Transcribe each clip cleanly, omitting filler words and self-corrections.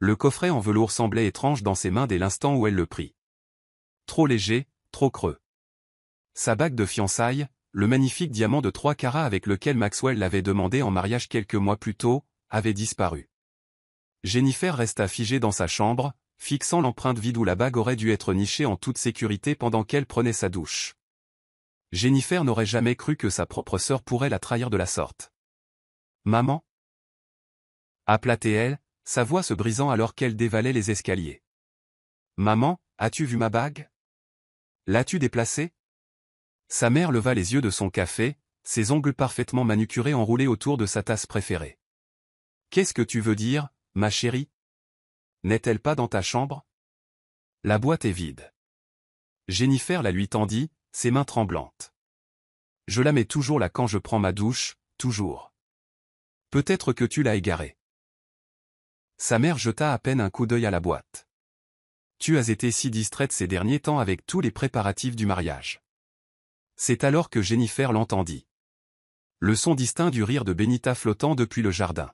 Le coffret en velours semblait étrange dans ses mains dès l'instant où elle le prit. Trop léger, trop creux. Sa bague de fiançailles, le magnifique diamant de 3 carats avec lequel Maxwell l'avait demandé en mariage quelques mois plus tôt, avait disparu. Jennifer resta figée dans sa chambre, fixant l'empreinte vide où la bague aurait dû être nichée en toute sécurité pendant qu'elle prenait sa douche. Jennifer n'aurait jamais cru que sa propre sœur pourrait la trahir de la sorte. « Maman » appela-t-elle, sa voix se brisant alors qu'elle dévalait les escaliers. « Maman, as-tu vu ma bague? L'as-tu déplacée » Sa mère leva les yeux de son café, ses ongles parfaitement manucurés enroulés autour de sa tasse préférée. « Qu'est-ce que tu veux dire, ma chérie? N'est-elle pas dans ta chambre? La boîte est vide. » Jennifer la lui tendit, ses mains tremblantes. « Je la mets toujours là quand je prends ma douche, toujours. Peut-être que tu l'as égarée. » Sa mère jeta à peine un coup d'œil à la boîte. « Tu as été si distraite ces derniers temps avec tous les préparatifs du mariage. » C'est alors que Jennifer l'entendit. Le son distinct du rire de Benita flottant depuis le jardin.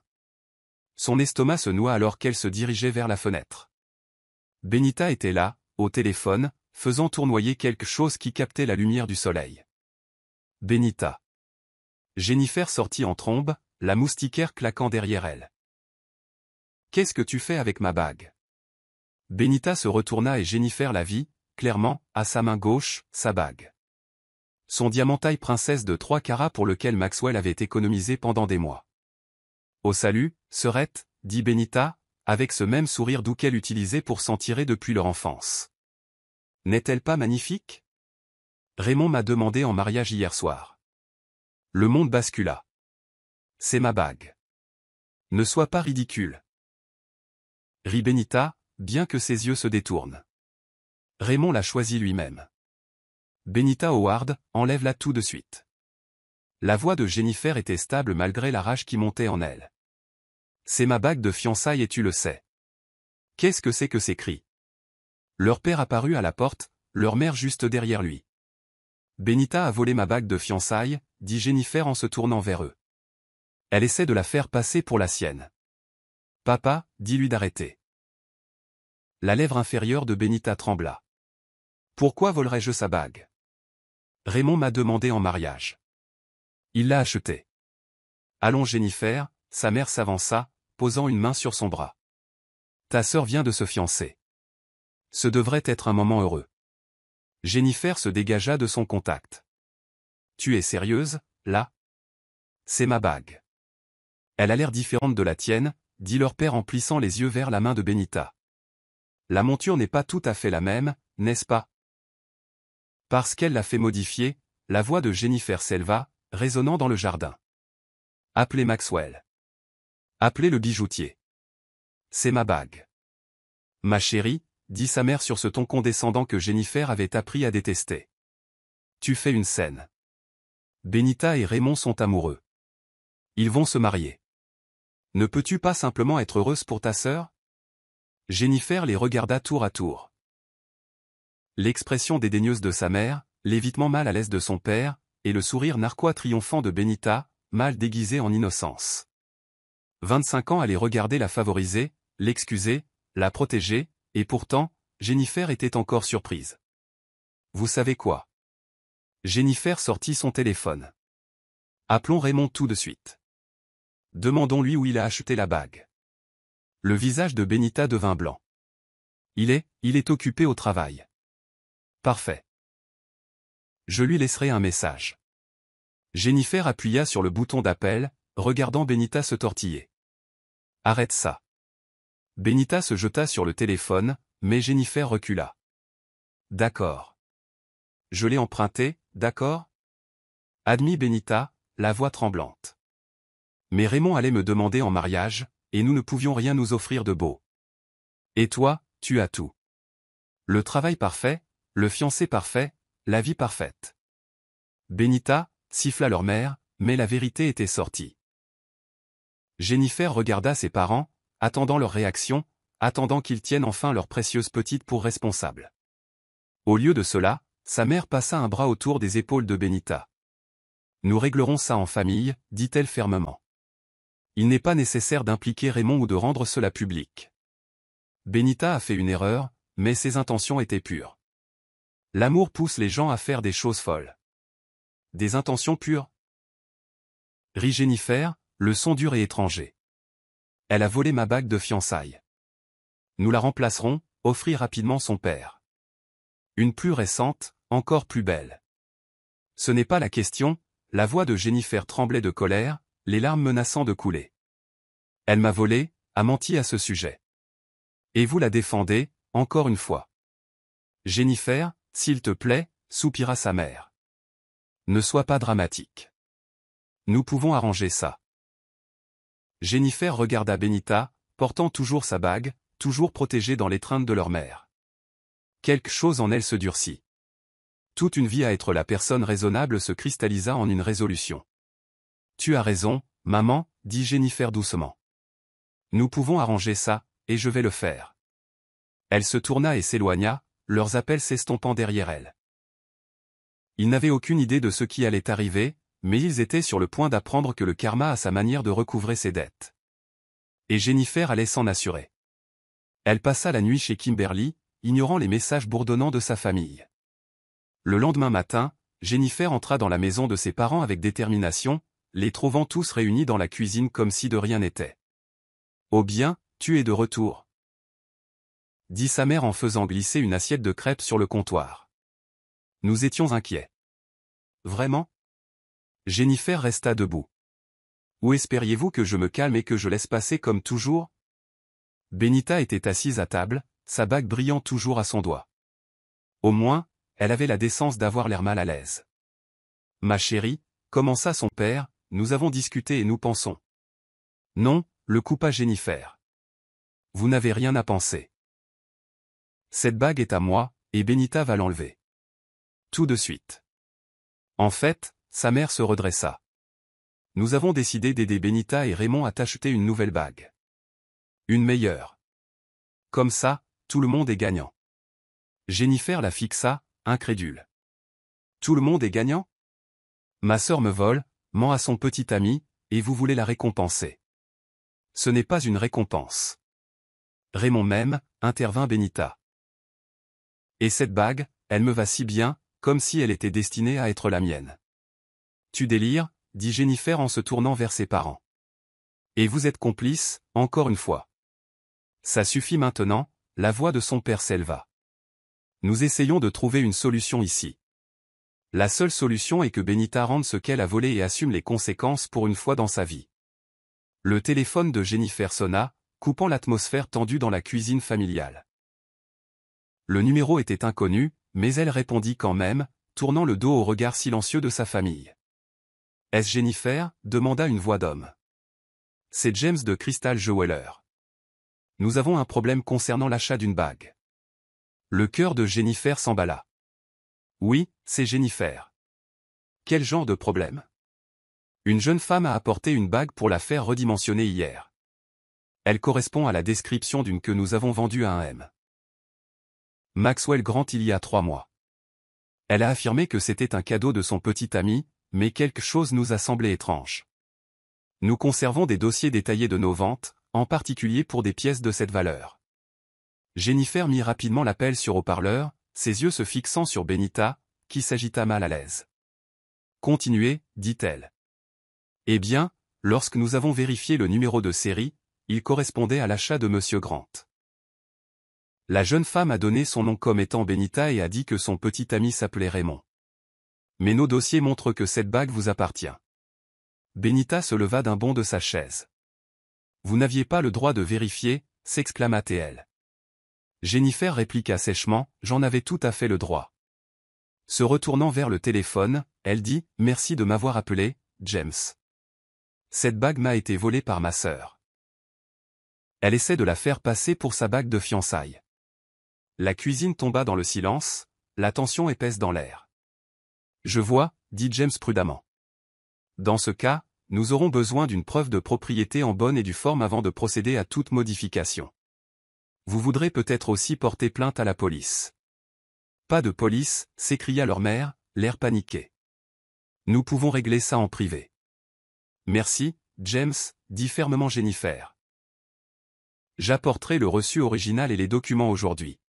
Son estomac se noua alors qu'elle se dirigeait vers la fenêtre. Benita était là, au téléphone, faisant tournoyer quelque chose qui captait la lumière du soleil. Benita. Jennifer sortit en trombe, la moustiquaire claquant derrière elle. « Qu'est-ce que tu fais avec ma bague ?» Benita se retourna et Jennifer la vit, clairement, à sa main gauche, sa bague. Son diamant taille princesse de 3 carats pour lequel Maxwell avait économisé pendant des mois. « Au salut, sœurette, » dit Benita, avec ce même sourire doux qu'elle utilisait pour s'en tirer depuis leur enfance. « N'est-elle pas magnifique? Raymond m'a demandé en mariage hier soir. » Le monde bascula. « C'est ma bague. Ne sois pas ridicule. » Rit Benita, bien que ses yeux se détournent. Raymond l'a choisi lui-même. Benita Howard, enlève-la tout de suite. La voix de Jennifer était stable malgré la rage qui montait en elle. C'est ma bague de fiançailles et tu le sais. Qu'est-ce que c'est que ces cris? Leur père apparut à la porte, leur mère juste derrière lui. Benita a volé ma bague de fiançailles, dit Jennifer en se tournant vers eux. Elle essaie de la faire passer pour la sienne. Papa, dis-lui d'arrêter. La lèvre inférieure de Benita trembla. Pourquoi volerais-je sa bague? Raymond m'a demandé en mariage. Il l'a achetée. Allons Jennifer, sa mère s'avança, posant une main sur son bras. Ta sœur vient de se fiancer. Ce devrait être un moment heureux. Jennifer se dégagea de son contact. Tu es sérieuse, là? C'est ma bague. Elle a l'air différente de la tienne, dit leur père en plissant les yeux vers la main de Benita. La monture n'est pas tout à fait la même, n'est-ce pas? Parce qu'elle l'a fait modifier, la voix de Jennifer s'éleva, résonnant dans le jardin. Appelez Maxwell. Appelez le bijoutier. C'est ma bague. Ma chérie, dit sa mère sur ce ton condescendant que Jennifer avait appris à détester. Tu fais une scène. Benita et Raymond sont amoureux. Ils vont se marier. Ne peux-tu pas simplement être heureuse pour ta sœur? Jennifer les regarda tour à tour. L'expression dédaigneuse de sa mère, l'évitement mal à l'aise de son père, et le sourire narquois triomphant de Benita, mal déguisé en innocence. 25 ans allaient regarder la favoriser, l'excuser, la protéger, et pourtant, Jennifer était encore surprise. Vous savez quoi? Jennifer sortit son téléphone. Appelons Raymond tout de suite. Demandons-lui où il a acheté la bague. Le visage de Benita devint blanc. Il est occupé au travail. Parfait. Je lui laisserai un message. Jennifer appuya sur le bouton d'appel, regardant Benita se tortiller. Arrête ça. Benita se jeta sur le téléphone, mais Jennifer recula. D'accord. Je l'ai emprunté, d'accord? Admis Benita, la voix tremblante. Mais Raymond allait me demander en mariage, et nous ne pouvions rien nous offrir de beau. Et toi, tu as tout. Le travail parfait, le fiancé parfait, la vie parfaite. Benita, siffla leur mère, mais la vérité était sortie. Jennifer regarda ses parents, attendant leur réaction, attendant qu'ils tiennent enfin leur précieuse petite pour responsable. Au lieu de cela, sa mère passa un bras autour des épaules de Benita. Nous réglerons ça en famille, dit-elle fermement. Il n'est pas nécessaire d'impliquer Raymond ou de rendre cela public. Benita a fait une erreur, mais ses intentions étaient pures. L'amour pousse les gens à faire des choses folles. Des intentions pures. Rit Jennifer, le son dur et étranger. Elle a volé ma bague de fiançailles. Nous la remplacerons, offrit rapidement son père. Une plus récente, encore plus belle. Ce n'est pas la question, la voix de Jennifer tremblait de colère, les larmes menaçant de couler. Elle m'a volé, a menti à ce sujet. Et vous la défendez, encore une fois. Jennifer, s'il te plaît, soupira sa mère. Ne sois pas dramatique. Nous pouvons arranger ça. Jennifer regarda Benita, portant toujours sa bague, toujours protégée dans l'étreinte de leur mère. Quelque chose en elle se durcit. Toute une vie à être la personne raisonnable se cristallisa en une résolution. Tu as raison, maman, dit Jennifer doucement. Nous pouvons arranger ça, et je vais le faire. Elle se tourna et s'éloigna, leurs appels s'estompant derrière elle. Ils n'avaient aucune idée de ce qui allait arriver, mais ils étaient sur le point d'apprendre que le karma a sa manière de recouvrer ses dettes. Et Jennifer allait s'en assurer. Elle passa la nuit chez Kimberly, ignorant les messages bourdonnants de sa famille. Le lendemain matin, Jennifer entra dans la maison de ses parents avec détermination, les trouvant tous réunis dans la cuisine comme si de rien n'était. « Oh bien, tu es de retour », dit sa mère en faisant glisser une assiette de crêpes sur le comptoir. Nous étions inquiets. Vraiment ? Jennifer resta debout. Où espériez-vous que je me calme et que je laisse passer comme toujours ? Benita était assise à table, sa bague brillant toujours à son doigt. Au moins, elle avait la décence d'avoir l'air mal à l'aise. Ma chérie, commença son père, nous avons discuté et nous pensons. Non, le coupa Jennifer. Vous n'avez rien à penser. Cette bague est à moi, et Benita va l'enlever. Tout de suite. En fait, sa mère se redressa. Nous avons décidé d'aider Benita et Raymond à t'acheter une nouvelle bague. Une meilleure. Comme ça, tout le monde est gagnant. Jennifer la fixa, incrédule. Tout le monde est gagnant ? Ma sœur me vole, ment à son petit ami, et vous voulez la récompenser. Ce n'est pas une récompense. Raymond m'aime, intervint Benita. Et cette bague, elle me va si bien, comme si elle était destinée à être la mienne. Tu délires, dit Jennifer en se tournant vers ses parents. Et vous êtes complices, encore une fois. Ça suffit maintenant, la voix de son père s'éleva. Nous essayons de trouver une solution ici. La seule solution est que Benita rende ce qu'elle a volé et assume les conséquences pour une fois dans sa vie. Le téléphone de Jennifer sonna, coupant l'atmosphère tendue dans la cuisine familiale. Le numéro était inconnu, mais elle répondit quand même, tournant le dos au regard silencieux de sa famille. « Est-ce Jennifer » demanda une voix d'homme. « C'est James de Crystal Jeweler. Nous avons un problème concernant l'achat d'une bague. » Le cœur de Jennifer s'emballa. « Oui, c'est Jennifer. » Quel genre de problème ? Une jeune femme a apporté une bague pour la faire redimensionner hier. Elle correspond à la description d'une que nous avons vendue à un M. Maxwell Grant il y a 3 mois. Elle a affirmé que c'était un cadeau de son petit ami, mais quelque chose nous a semblé étrange. Nous conservons des dossiers détaillés de nos ventes, en particulier pour des pièces de cette valeur. Jennifer mit rapidement l'appel sur haut-parleur, ses yeux se fixant sur Benita, qui s'agita mal à l'aise. « Continuez, dit-elle. Eh bien, lorsque nous avons vérifié le numéro de série, il correspondait à l'achat de Monsieur Grant. La jeune femme a donné son nom comme étant Benita et a dit que son petit ami s'appelait Raymond. Mais nos dossiers montrent que cette bague vous appartient. » Benita se leva d'un bond de sa chaise. « Vous n'aviez pas le droit de vérifier, s'exclama-t-elle. Jennifer répliqua sèchement, « J'en avais tout à fait le droit. » Se retournant vers le téléphone, elle dit, « Merci de m'avoir appelé, James. Cette bague m'a été volée par ma sœur. » Elle essaie de la faire passer pour sa bague de fiançailles. La cuisine tomba dans le silence, la tension épaisse dans l'air. « Je vois, » dit James prudemment. « Dans ce cas, nous aurons besoin d'une preuve de propriété en bonne et due forme avant de procéder à toute modification. Vous voudrez peut-être aussi porter plainte à la police. » « Pas de police, » s'écria leur mère, l'air paniqué. « Nous pouvons régler ça en privé. » « Merci, James, dit fermement Jennifer. J'apporterai le reçu original et les documents aujourd'hui.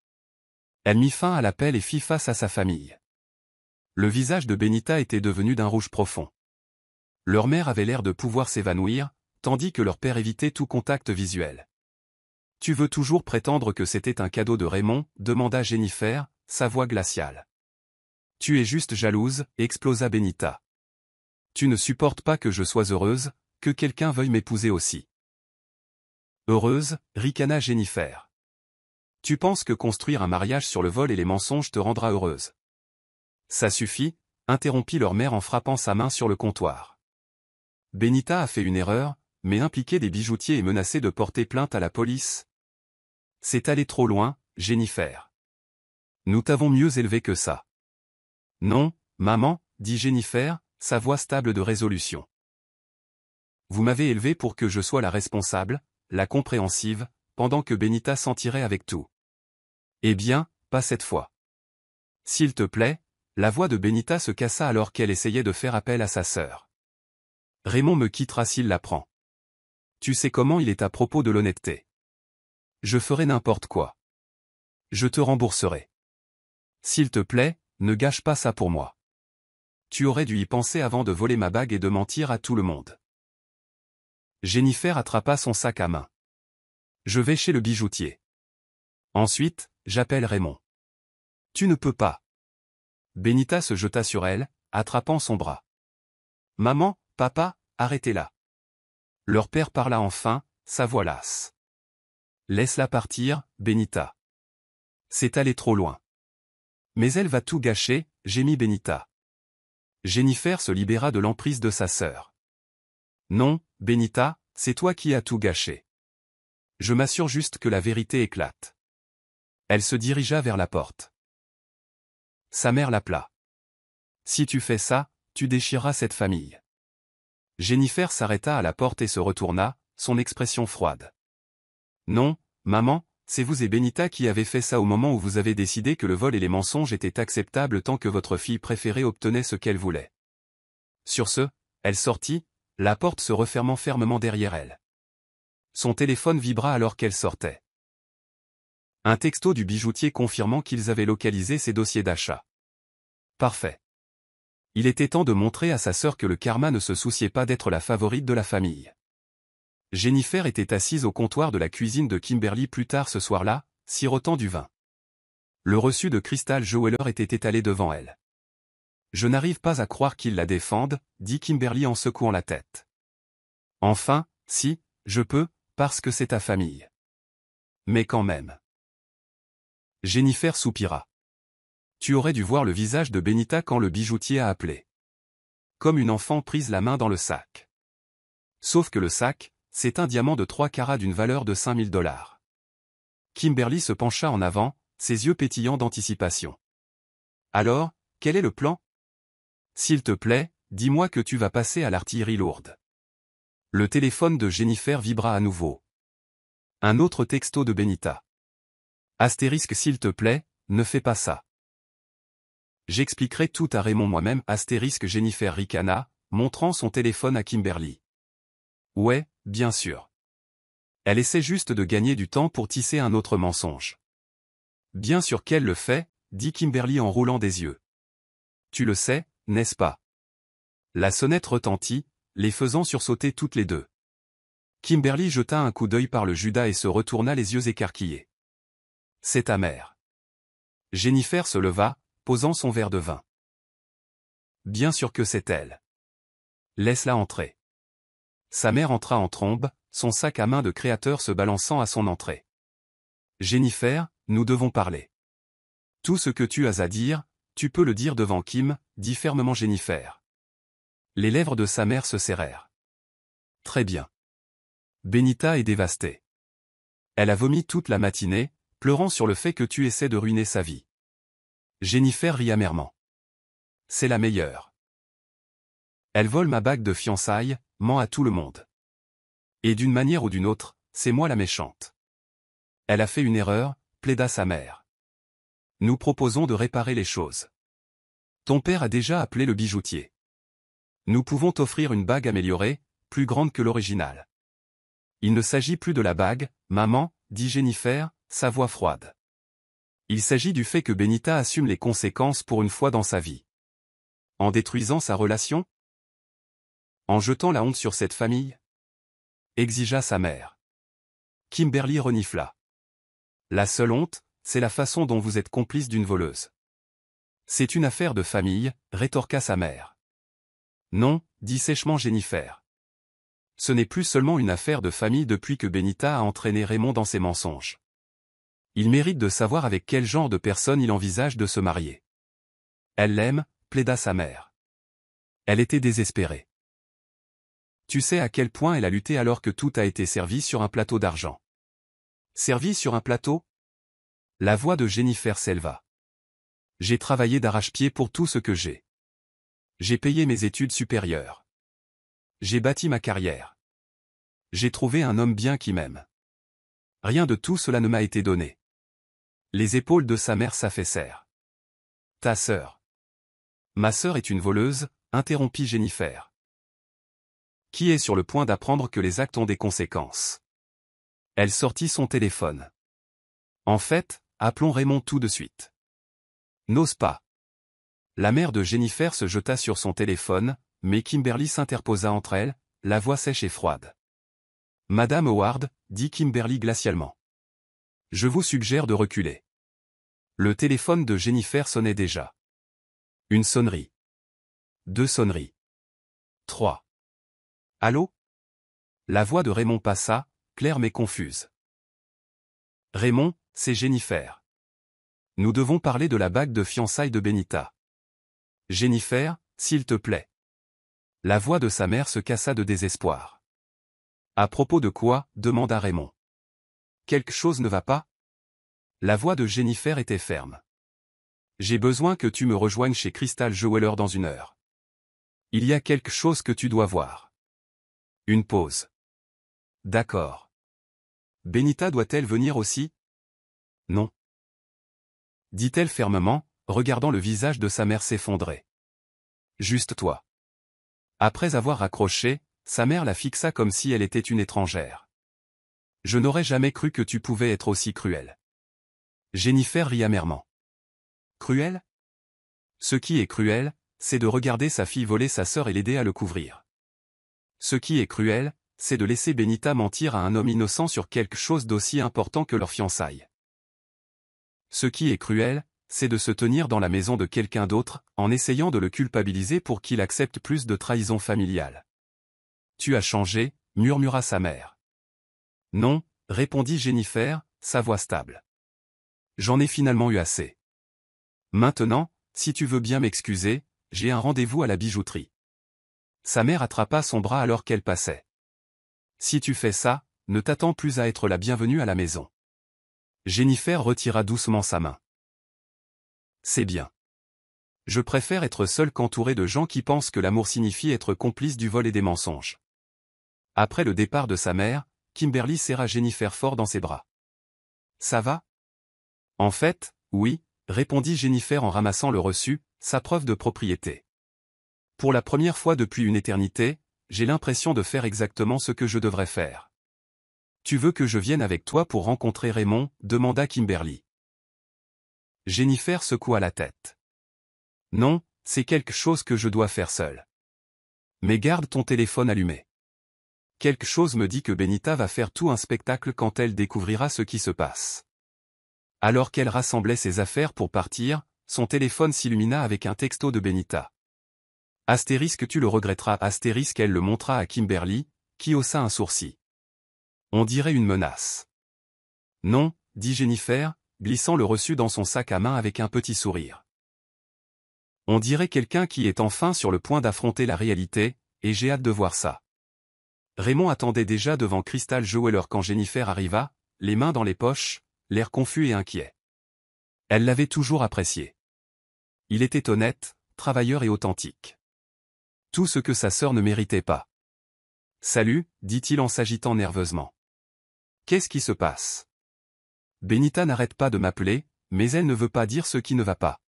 Elle mit fin à l'appel et fit face à sa famille. Le visage de Benita était devenu d'un rouge profond. Leur mère avait l'air de pouvoir s'évanouir, tandis que leur père évitait tout contact visuel. « Tu veux toujours prétendre que c'était un cadeau de Raymond ?» demanda Jennifer, sa voix glaciale. « Tu es juste jalouse » explosa Benita. « Tu ne supportes pas que je sois heureuse, que quelqu'un veuille m'épouser aussi. » Heureuse, ricana Jennifer. « Tu penses que construire un mariage sur le vol et les mensonges te rendra heureuse. » Ça suffit, interrompit leur mère en frappant sa main sur le comptoir. Benita a fait une erreur, mais impliquer des bijoutiers et menacer de porter plainte à la police. C'est aller trop loin, Jennifer. Nous t'avons mieux élevé que ça. Non, maman, dit Jennifer, sa voix stable de résolution. Vous m'avez élevé pour que je sois la responsable, la compréhensive, pendant que Benita s'en tirait avec tout. Eh bien, pas cette fois. S'il te plaît, la voix de Benita se cassa alors qu'elle essayait de faire appel à sa sœur. Raymond me quittera s'il l'apprend. Tu sais comment il est à propos de l'honnêteté. Je ferai n'importe quoi. Je te rembourserai. S'il te plaît, ne gâche pas ça pour moi. Tu aurais dû y penser avant de voler ma bague et de mentir à tout le monde. Jennifer attrapa son sac à main. Je vais chez le bijoutier. Ensuite, j'appelle Raymond. Tu ne peux pas. Benita se jeta sur elle, attrapant son bras. Maman, papa, arrêtez-la. Leur père parla enfin, sa voix lasse. Laisse-la partir, Benita. C'est aller trop loin. Mais elle va tout gâcher, gémit Benita. Jennifer se libéra de l'emprise de sa sœur. Non, Benita, c'est toi qui as tout gâché. Je m'assure juste que la vérité éclate. Elle se dirigea vers la porte. Sa mère l'appela. Si tu fais ça, tu déchireras cette famille. Jennifer s'arrêta à la porte et se retourna, son expression froide. Non, maman, c'est vous et Benita qui avez fait ça au moment où vous avez décidé que le vol et les mensonges étaient acceptables tant que votre fille préférée obtenait ce qu'elle voulait. Sur ce, elle sortit, la porte se refermant fermement derrière elle. Son téléphone vibra alors qu'elle sortait. Un texto du bijoutier confirmant qu'ils avaient localisé ses dossiers d'achat. Parfait. Il était temps de montrer à sa sœur que le karma ne se souciait pas d'être la favorite de la famille. Jennifer était assise au comptoir de la cuisine de Kimberly plus tard ce soir-là, sirotant du vin. Le reçu de Crystal Jeweler était étalé devant elle. Je n'arrive pas à croire qu'il la défende, dit Kimberly en secouant la tête. Enfin, si, je peux, parce que c'est ta famille. Mais quand même. Jennifer soupira. Tu aurais dû voir le visage de Benita quand le bijoutier a appelé. Comme une enfant prise la main dans le sac. Sauf que le sac, c'est un diamant de 3 carats d'une valeur de $5000. Kimberly se pencha en avant, ses yeux pétillants d'anticipation. Alors, quel est le plan? S'il te plaît, dis-moi que tu vas passer à l'artillerie lourde. Le téléphone de Jennifer vibra à nouveau. Un autre texto de Benita. Astérisque s'il te plaît, ne fais pas ça. J'expliquerai tout à Raymond moi-même. Astérisque Jennifer ricana, montrant son téléphone à Kimberly. Ouais, bien sûr. Elle essaie juste de gagner du temps pour tisser un autre mensonge. Bien sûr qu'elle le fait, dit Kimberly en roulant des yeux. Tu le sais, n'est-ce pas? La sonnette retentit, les faisant sursauter toutes les deux. Kimberly jeta un coup d'œil par le Judas et se retourna les yeux écarquillés. C'est ta mère. Jennifer se leva, posant son verre de vin. Bien sûr que c'est elle. Laisse-la entrer. Sa mère entra en trombe, son sac à main de créateur se balançant à son entrée. Jennifer, nous devons parler. Tout ce que tu as à dire, tu peux le dire devant Kim, dit fermement Jennifer. Les lèvres de sa mère se serrèrent. Très bien. Benita est dévastée. Elle a vomi toute la matinée, pleurant sur le fait que tu essaies de ruiner sa vie. Jennifer rit amèrement. C'est la meilleure. Elle vole ma bague de fiançailles, ment à tout le monde. Et d'une manière ou d'une autre, c'est moi la méchante. Elle a fait une erreur, plaida sa mère. Nous proposons de réparer les choses. Ton père a déjà appelé le bijoutier. Nous pouvons t'offrir une bague améliorée, plus grande que l'original. Il ne s'agit plus de la bague, maman, dit Jennifer, sa voix froide. Il s'agit du fait que Benita assume les conséquences pour une fois dans sa vie. En détruisant sa relation? En jetant la honte sur cette famille? Exigea sa mère. Kimberly renifla. La seule honte, c'est la façon dont vous êtes complice d'une voleuse. C'est une affaire de famille, rétorqua sa mère. Non, dit sèchement Jennifer. Ce n'est plus seulement une affaire de famille depuis que Benita a entraîné Raymond dans ses mensonges. Il mérite de savoir avec quel genre de personne il envisage de se marier. Elle l'aime, plaida sa mère. Elle était désespérée. Tu sais à quel point elle a lutté alors que tout a été servi sur un plateau d'argent. Servi sur un plateau? La voix de Jennifer s'éleva. J'ai travaillé d'arrache-pied pour tout ce que j'ai. J'ai payé mes études supérieures. J'ai bâti ma carrière. J'ai trouvé un homme bien qui m'aime. Rien de tout cela ne m'a été donné. Les épaules de sa mère s'affaissèrent. Ta sœur. Ma sœur est une voleuse, interrompit Jennifer. Qui est sur le point d'apprendre que les actes ont des conséquences. Elle sortit son téléphone. En fait, appelons Raymond tout de suite. N'ose pas. La mère de Jennifer se jeta sur son téléphone, mais Kimberly s'interposa entre elles, la voix sèche et froide. Madame Howard, dit Kimberly glacialement. Je vous suggère de reculer. Le téléphone de Jennifer sonnait déjà. Une sonnerie. 2 sonneries. 3. Allô? La voix de Raymond passa, claire mais confuse. Raymond, c'est Jennifer. Nous devons parler de la bague de fiançailles de Benita. Jennifer, s'il te plaît. La voix de sa mère se cassa de désespoir. À propos de quoi? Demanda Raymond. Quelque chose ne va pas? La voix de Jennifer était ferme. J'ai besoin que tu me rejoignes chez Crystal Jeweler dans 1 heure. Il y a quelque chose que tu dois voir. Une pause. D'accord. Benita doit-elle venir aussi? Non. Dit-elle fermement, regardant le visage de sa mère s'effondrer. Juste toi. Après avoir raccroché, sa mère la fixa comme si elle était une étrangère. Je n'aurais jamais cru que tu pouvais être aussi cruelle. Jennifer rit amèrement. Cruelle? Ce qui est cruel, c'est de regarder sa fille voler sa sœur et l'aider à le couvrir. Ce qui est cruel, c'est de laisser Benita mentir à un homme innocent sur quelque chose d'aussi important que leurs fiançailles. Ce qui est cruel, c'est de se tenir dans la maison de quelqu'un d'autre, en essayant de le culpabiliser pour qu'il accepte plus de trahison familiale. Tu as changé, murmura sa mère. Non, répondit Jennifer, sa voix stable. J'en ai finalement eu assez. Maintenant, si tu veux bien m'excuser, j'ai un rendez-vous à la bijouterie. Sa mère attrapa son bras alors qu'elle passait. Si tu fais ça, ne t'attends plus à être la bienvenue à la maison. Jennifer retira doucement sa main. C'est bien. Je préfère être seule qu'entourée de gens qui pensent que l'amour signifie être complice du vol et des mensonges. Après le départ de sa mère, Kimberly serra Jennifer fort dans ses bras. Ça va? En fait, oui, répondit Jennifer en ramassant le reçu, sa preuve de propriété. Pour la première fois depuis une éternité, j'ai l'impression de faire exactement ce que je devrais faire. Tu veux que je vienne avec toi pour rencontrer Raymond? Demanda Kimberly. Jennifer secoua la tête. Non, c'est quelque chose que je dois faire seule. Mais garde ton téléphone allumé. Quelque chose me dit que Benita va faire tout un spectacle quand elle découvrira ce qui se passe. Alors qu'elle rassemblait ses affaires pour partir, son téléphone s'illumina avec un texto de Benita. Astérisque tu le regretteras. Astérisque elle le montra à Kimberly, qui haussa un sourcil. On dirait une menace. Non, dit Jennifer, glissant le reçu dans son sac à main avec un petit sourire. On dirait quelqu'un qui est enfin sur le point d'affronter la réalité, et j'ai hâte de voir ça. Raymond attendait déjà devant Crystal Jeweler quand Jennifer arriva, les mains dans les poches, l'air confus et inquiet. Elle l'avait toujours apprécié. Il était honnête, travailleur et authentique. Tout ce que sa sœur ne méritait pas. Salut, dit-il en s'agitant nerveusement. Qu'est-ce qui se passe? Benita n'arrête pas de m'appeler, mais elle ne veut pas dire ce qui ne va pas.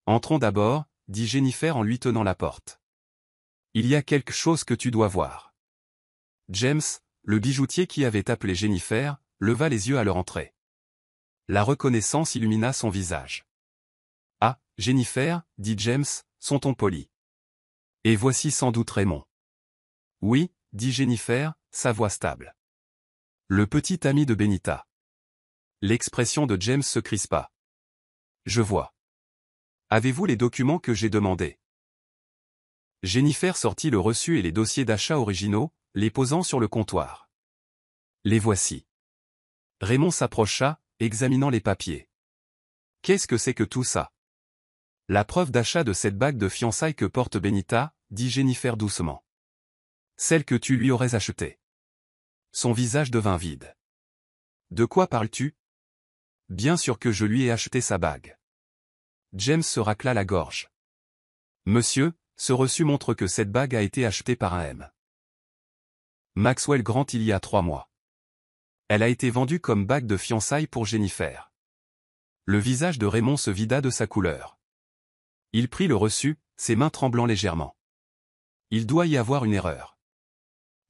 Entrons d'abord, dit Jennifer en lui tenant la porte. Il y a quelque chose que tu dois voir. James, le bijoutier qui avait appelé Jennifer, leva les yeux à leur entrée. La reconnaissance illumina son visage. « Ah, Jennifer, dit James, son ton poli. Et voici sans doute Raymond. »« Oui, dit Jennifer, sa voix stable. Le petit ami de Benita. » L'expression de James se crispa. « Je vois. Avez-vous les documents que j'ai demandés ?» Jennifer sortit le reçu et les dossiers d'achat originaux, les posant sur le comptoir. « Les voici. » Raymond s'approcha, examinant les papiers. « Qu'est-ce que c'est que tout ça ?»« La preuve d'achat de cette bague de fiançailles que porte Benita, » dit Jennifer doucement. « Celle que tu lui aurais achetée. » Son visage devint vide. « De quoi parles-tu ? » Bien sûr que je lui ai acheté sa bague. James se racla la gorge. « Monsieur, ce reçu montre que cette bague a été achetée par un M. Maxwell Grant il y a 3 mois. Elle a été vendue comme bague de fiançailles pour Jennifer. » Le visage de Raymond se vida de sa couleur. Il prit le reçu, ses mains tremblant légèrement. « Il doit y avoir une erreur. »«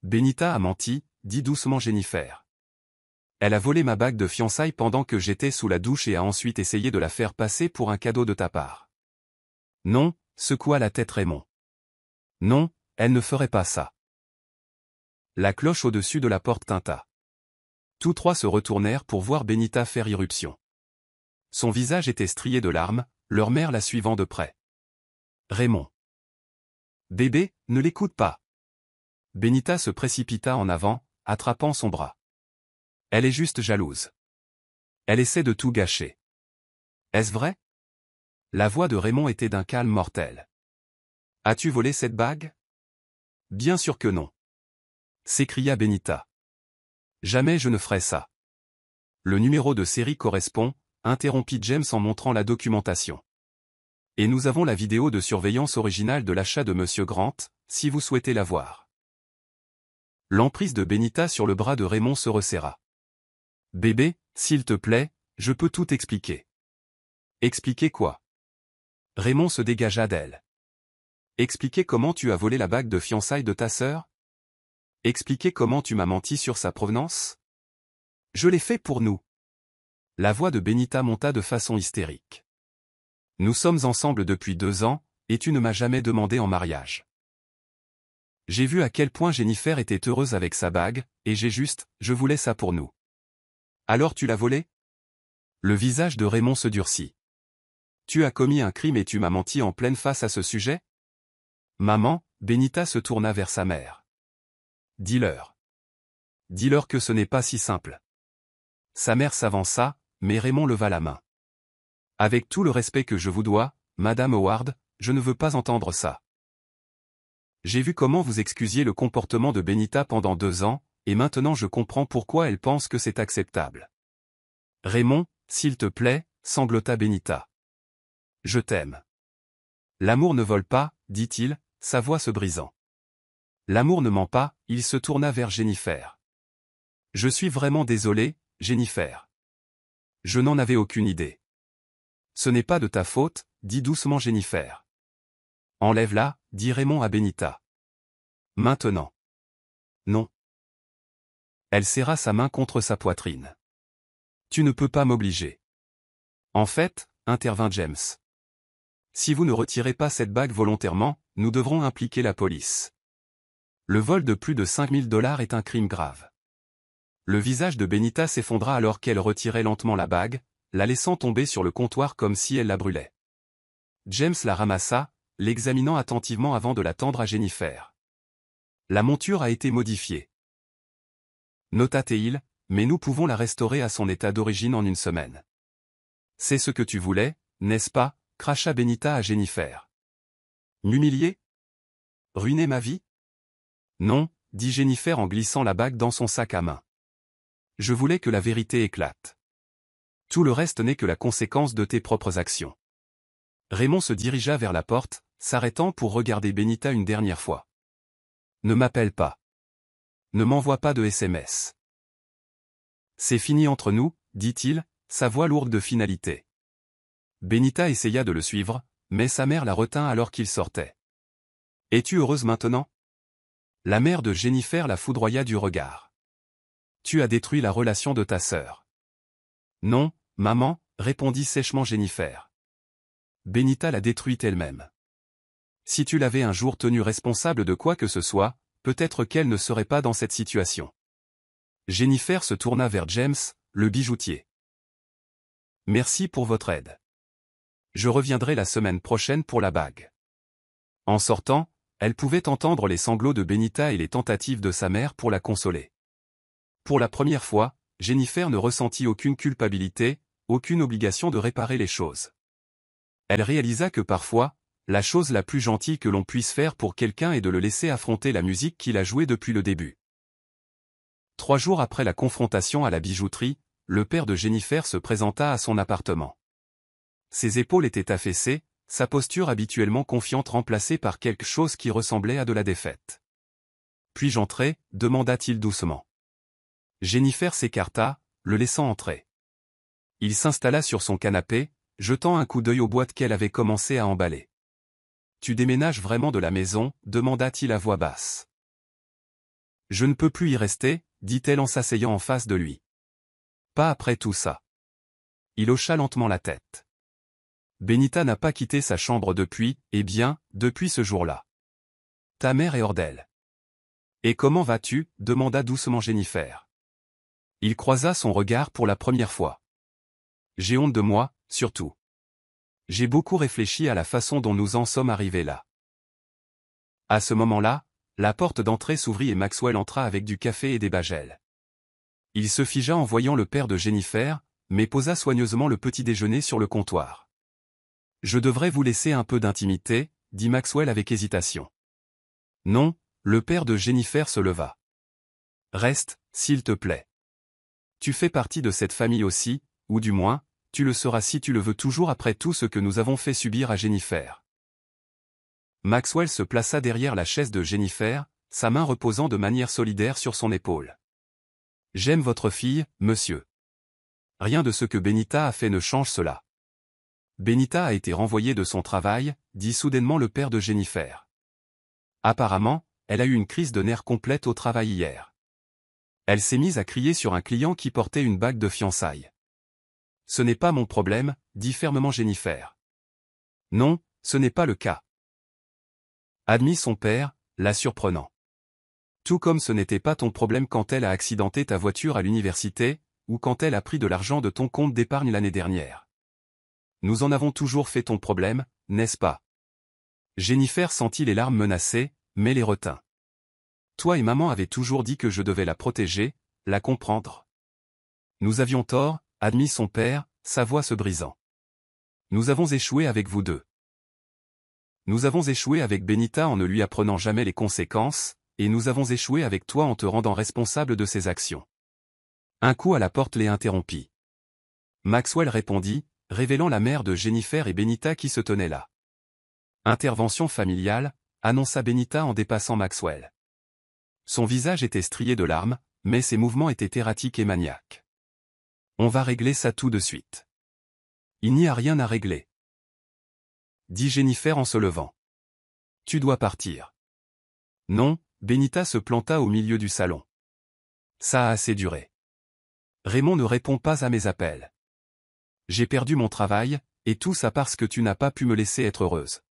Benita a menti, » dit doucement Jennifer. « Elle a volé ma bague de fiançailles pendant que j'étais sous la douche et a ensuite essayé de la faire passer pour un cadeau de ta part. »« Non, » secoua la tête Raymond. « Non, elle ne ferait pas ça. » La cloche au-dessus de la porte tinta. Tous trois se retournèrent pour voir Benita faire irruption. Son visage était strié de larmes, leur mère la suivant de près. Raymond. « Bébé, ne l'écoute pas. » Benita se précipita en avant, attrapant son bras. « Elle est juste jalouse. Elle essaie de tout gâcher. » « Est-ce vrai ?» La voix de Raymond était d'un calme mortel. « As-tu volé cette bague ?»« Bien sûr que non. » s'écria Benita. « Jamais je ne ferai ça. » Le numéro de série correspond, interrompit James en montrant la documentation. « Et nous avons la vidéo de surveillance originale de l'achat de Monsieur Grant, si vous souhaitez la voir. » L'emprise de Benita sur le bras de Raymond se resserra. « Bébé, s'il te plaît, je peux tout expliquer. » « Expliquer quoi ?» Raymond se dégagea d'elle. « Expliquer comment tu as volé la bague de fiançailles de ta sœur ? Expliquer comment tu m'as menti sur sa provenance ? Je l'ai fait pour nous. » La voix de Benita monta de façon hystérique. « Nous sommes ensemble depuis 2 ans, et tu ne m'as jamais demandé en mariage. J'ai vu à quel point Jennifer était heureuse avec sa bague, et je voulais ça pour nous. Alors tu l'as volée ? » Le visage de Raymond se durcit. « Tu as commis un crime et tu m'as menti en pleine face à ce sujet ? Maman, » Benita se tourna vers sa mère. « Dis-leur. Dis-leur que ce n'est pas si simple. » Sa mère s'avança, mais Raymond leva la main. « Avec tout le respect que je vous dois, Madame Howard, je ne veux pas entendre ça. J'ai vu comment vous excusiez le comportement de Benita pendant 2 ans, et maintenant je comprends pourquoi elle pense que c'est acceptable. » Raymond, s'il te plaît, sanglota Benita. « Je t'aime. »« L'amour ne vole pas, dit-il, sa voix se brisant. »« L'amour ne ment pas. » Il se tourna vers Jennifer. « Je suis vraiment désolé, Jennifer. Je n'en avais aucune idée. »« Ce n'est pas de ta faute, » dit doucement Jennifer. « Enlève-la, » dit Raymond à Benita. « Maintenant. »« Non. » Elle serra sa main contre sa poitrine. « Tu ne peux pas m'obliger. »« En fait, » intervint James. « Si vous ne retirez pas cette bague volontairement, nous devrons impliquer la police. Le vol de plus de $5 000 est un crime grave. » Le visage de Benita s'effondra alors qu'elle retirait lentement la bague, la laissant tomber sur le comptoir comme si elle la brûlait. James la ramassa, l'examinant attentivement avant de la tendre à Jennifer. « La monture a été modifiée. » Nota-t-il, « mais nous pouvons la restaurer à son état d'origine en 1 semaine. »« C'est ce que tu voulais, n'est-ce pas ?» cracha Benita à Jennifer. « M'humilier ? Ruiner ma vie ? » « Non, » dit Jennifer en glissant la bague dans son sac à main. « Je voulais que la vérité éclate. Tout le reste n'est que la conséquence de tes propres actions. » Raymond se dirigea vers la porte, s'arrêtant pour regarder Benita une dernière fois. « Ne m'appelle pas. Ne m'envoie pas de SMS. »« C'est fini entre nous, » dit-il, sa voix lourde de finalité. Benita essaya de le suivre, mais sa mère la retint alors qu'il sortait. « Es-tu heureuse maintenant ?» La mère de Jennifer la foudroya du regard. Tu as détruit la relation de ta sœur. Non, maman, répondit sèchement Jennifer. Benita l'a détruite elle-même. Si tu l'avais un jour tenue responsable de quoi que ce soit, peut-être qu'elle ne serait pas dans cette situation. Jennifer se tourna vers James, le bijoutier. Merci pour votre aide. Je reviendrai la semaine prochaine pour la bague. En sortant, elle pouvait entendre les sanglots de Benita et les tentatives de sa mère pour la consoler. Pour la première fois, Jennifer ne ressentit aucune culpabilité, aucune obligation de réparer les choses. Elle réalisa que parfois, la chose la plus gentille que l'on puisse faire pour quelqu'un est de le laisser affronter la musique qu'il a jouée depuis le début. 3 jours après la confrontation à la bijouterie, le père de Jennifer se présenta à son appartement. Ses épaules étaient affaissées, sa posture habituellement confiante remplacée par quelque chose qui ressemblait à de la défaite. « Puis-je entrer » demanda-t-il doucement. Jennifer s'écarta, le laissant entrer. Il s'installa sur son canapé, jetant un coup d'œil aux boîtes qu'elle avait commencé à emballer. « Tu déménages vraiment de la maison » demanda-t-il à voix basse. « Je ne peux plus y rester » dit-elle en s'asseyant en face de lui. « Pas après tout ça. » Il hocha lentement la tête. Benita n'a pas quitté sa chambre depuis, depuis ce jour-là. Ta mère est hors d'elle. Et comment vas-tu demanda doucement Jennifer. Il croisa son regard pour la première fois. J'ai honte de moi, surtout. J'ai beaucoup réfléchi à la façon dont nous en sommes arrivés là. À ce moment-là, la porte d'entrée s'ouvrit et Maxwell entra avec du café et des bagels. Il se figea en voyant le père de Jennifer, mais posa soigneusement le petit déjeuner sur le comptoir. Je devrais vous laisser un peu d'intimité, dit Maxwell avec hésitation. Non, le père de Jennifer se leva. Reste, s'il te plaît. Tu fais partie de cette famille aussi, ou du moins, tu le seras si tu le veux toujours après tout ce que nous avons fait subir à Jennifer. Maxwell se plaça derrière la chaise de Jennifer, sa main reposant de manière solidaire sur son épaule. J'aime votre fille, monsieur. Rien de ce que Benita a fait ne change cela. Benita a été renvoyée de son travail, dit soudainement le père de Jennifer. Apparemment, elle a eu une crise de nerfs complète au travail hier. Elle s'est mise à crier sur un client qui portait une bague de fiançailles. Ce n'est pas mon problème, dit fermement Jennifer. Non, ce n'est pas le cas. Admit son père, la surprenant. Tout comme ce n'était pas ton problème quand elle a accidenté ta voiture à l'université, ou quand elle a pris de l'argent de ton compte d'épargne l'année dernière. Nous en avons toujours fait ton problème, n'est-ce pas? Jennifer sentit les larmes menacées, mais les retint. Toi et maman avaient toujours dit que je devais la protéger, la comprendre. Nous avions tort, admit son père, sa voix se brisant. Nous avons échoué avec vous deux. Nous avons échoué avec Benita en ne lui apprenant jamais les conséquences, et nous avons échoué avec toi en te rendant responsable de ses actions. Un coup à la porte les interrompit. Maxwell répondit, révélant la mère de Jennifer et Benita qui se tenaient là. Intervention familiale, annonça Benita en dépassant Maxwell. Son visage était strié de larmes, mais ses mouvements étaient erratiques et maniaques. On va régler ça tout de suite. Il n'y a rien à régler, dit Jennifer en se levant. Tu dois partir. Non, Benita se planta au milieu du salon. Ça a assez duré. Raymond ne répond pas à mes appels. J'ai perdu mon travail, et tout ça parce que tu n'as pas pu me laisser être heureuse.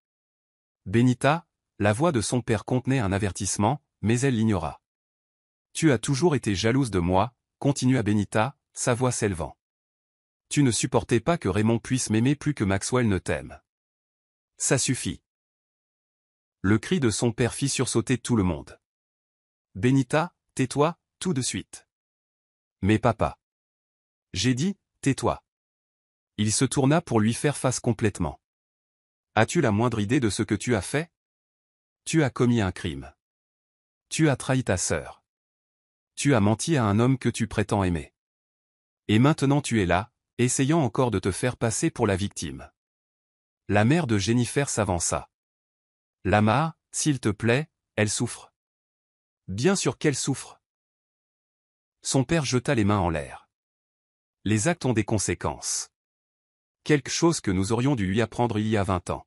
Benita, la voix de son père contenait un avertissement, mais elle l'ignora. Tu as toujours été jalouse de moi, continua Benita, sa voix s'élevant. Tu ne supportais pas que Raymond puisse m'aimer plus que Maxwell ne t'aime. Ça suffit. Le cri de son père fit sursauter tout le monde. Benita, tais-toi, tout de suite. Mais papa. J'ai dit, tais-toi. Il se tourna pour lui faire face complètement. As-tu la moindre idée de ce que tu as fait? Tu as commis un crime. Tu as trahi ta sœur. Tu as menti à un homme que tu prétends aimer. Et maintenant tu es là, essayant encore de te faire passer pour la victime. La mère de Jennifer s'avança. Lamar, s'il te plaît, elle souffre. Bien sûr qu'elle souffre. Son père jeta les mains en l'air. Les actes ont des conséquences. Quelque chose que nous aurions dû lui apprendre il y a 20 ans.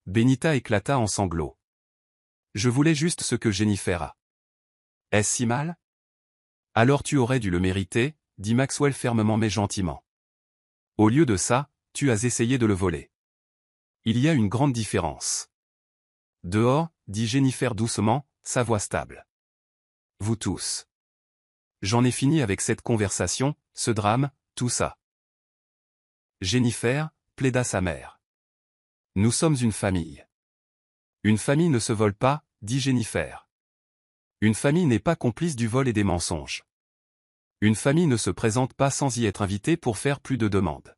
Benita éclata en sanglots. Je voulais juste ce que Jennifer a. Est-ce si mal? Alors tu aurais dû le mériter, dit Maxwell fermement mais gentiment. Au lieu de ça, tu as essayé de le voler. Il y a une grande différence. Dehors, dit Jennifer doucement, sa voix stable. Vous tous. J'en ai fini avec cette conversation, ce drame, tout ça. Jennifer, plaida sa mère. Nous sommes une famille. Une famille ne se vole pas, dit Jennifer. Une famille n'est pas complice du vol et des mensonges. Une famille ne se présente pas sans y être invitée pour faire plus de demandes.